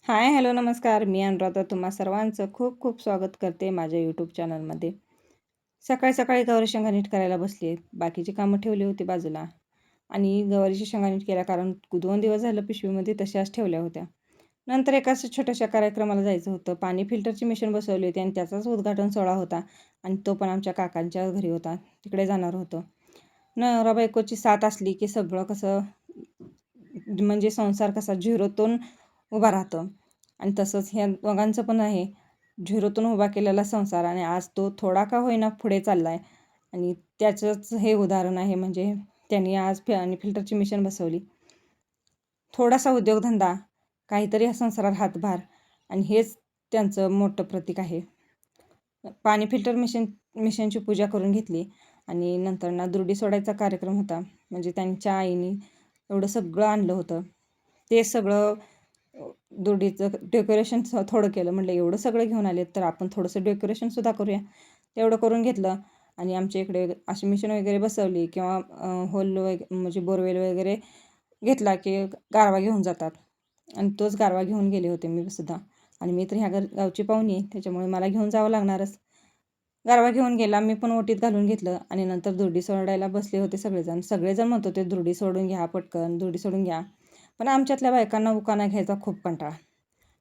हाय, hello, नमस्कार. मी अनुराधा तुम्हा सर्वांचं खूप खूप स्वागत करते माझ्या यूट्यूब चॅनलमध्ये. सकाळी सकाळी गवारी शेंगा नीट करायला बसली आहेत. बाकीची कामं ठेवली होती बाजूला आणि गवारीची शेंगा नीट केल्या कारण 2 दिवस झालं पिशवीमध्ये तशाच ठेवल्या होत्या. नंतर एका छोट्याशा कार्यक्रमाला जायचं होतं. पाणी फिल्टरची मशीन बसवली होती आणि त्याचाच उद्घाटन सोहळा होता आणि तो पण आमच्या काकांच्या घरी होता. तिकडे जाणार होतो. नवरा बायकोची साथ असली की सगळं कसं म्हणजे संसार कसा झिरोतून उभा राहतं आणि तसंच ह्या दोघांचं पण आहे. झिरोतून उभा केलेला संसार आणि आज तो थोडा का होईना पुढे चालला आहे आणि त्याचंच हे उदाहरण आहे. म्हणजे त्यांनी आज आणि फिल्टरची मशीन बसवली. थोडासा उद्योगधंदा, काहीतरी या संसारात हातभार आणि हेच त्यांचं मोठं प्रतीक आहे. पाणी फिल्टर मशीनची पूजा करून घेतली आणि नंतर ना दुर्डी सोडायचा कार्यक्रम होता. म्हणजे त्यांच्या आईने एवढं सगळं आणलं होतं. ते सगळं दुर्डीचं डेकोरेशन थोडं केलं. म्हटलं एवढं सगळं घेऊन आले तर आपण थोडंसं डेकोरेशनसुद्धा करूया. तेवढं करून घेतलं आणि आमच्या इकडे अशी मशीन वगैरे बसवली किंवा होल म्हणजे बोरवेल वगैरे घेतला की गारवा घेऊन जातात आणि तोच गारवा घेऊन गेले होते मी सुद्धा. आणि मी तर ह्या गावची पाहुणी आहे त्याच्यामुळे मला घेऊन जावं लागणारच. गारवा घेऊन गेला. मी पण ओटीत घालून घेतलं आणि नंतर दुर्डी सोडायला बसले होते सगळेजण. सगळेजण म्हणत होते दुर्डी सोडून घ्या पटकन, दुर्डी सोडून घ्या. पण आमच्यातल्या बायकांना उकाना घ्यायचा खूप कंटाळा.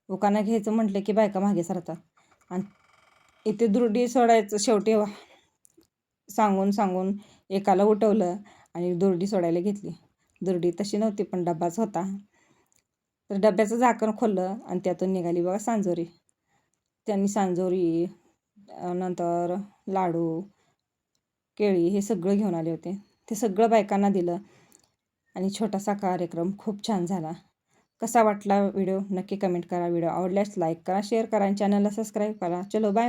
उकाना घ्यायचं म्हटलं की बायका मागे सरतात आणि इथे दुर्डी सोडायचं शेवटी सांगून सांगून एकाला उठवलं आणि दुर्डी सोडायला घेतली. दुर्डी तशी नव्हती पण डब्बाच होता. तर डब्याचं झाकण खोललं आणि त्यातून निघाली बघा सांजोरी. त्यांनी सांजोरी नंतर लाडू, केळी हे सगळं घेऊन आले होते. ते सगळं बायकांना दिलं आणि छोटासा कार्यक्रम खूप छान झाला. कसा वाटला व्हिडिओ नक्की कमेंट करा. व्हिडिओ आवडल्यास लाईक करा, शेअर करा आणि चॅनलला सबस्क्राईब करा. चलो बाय.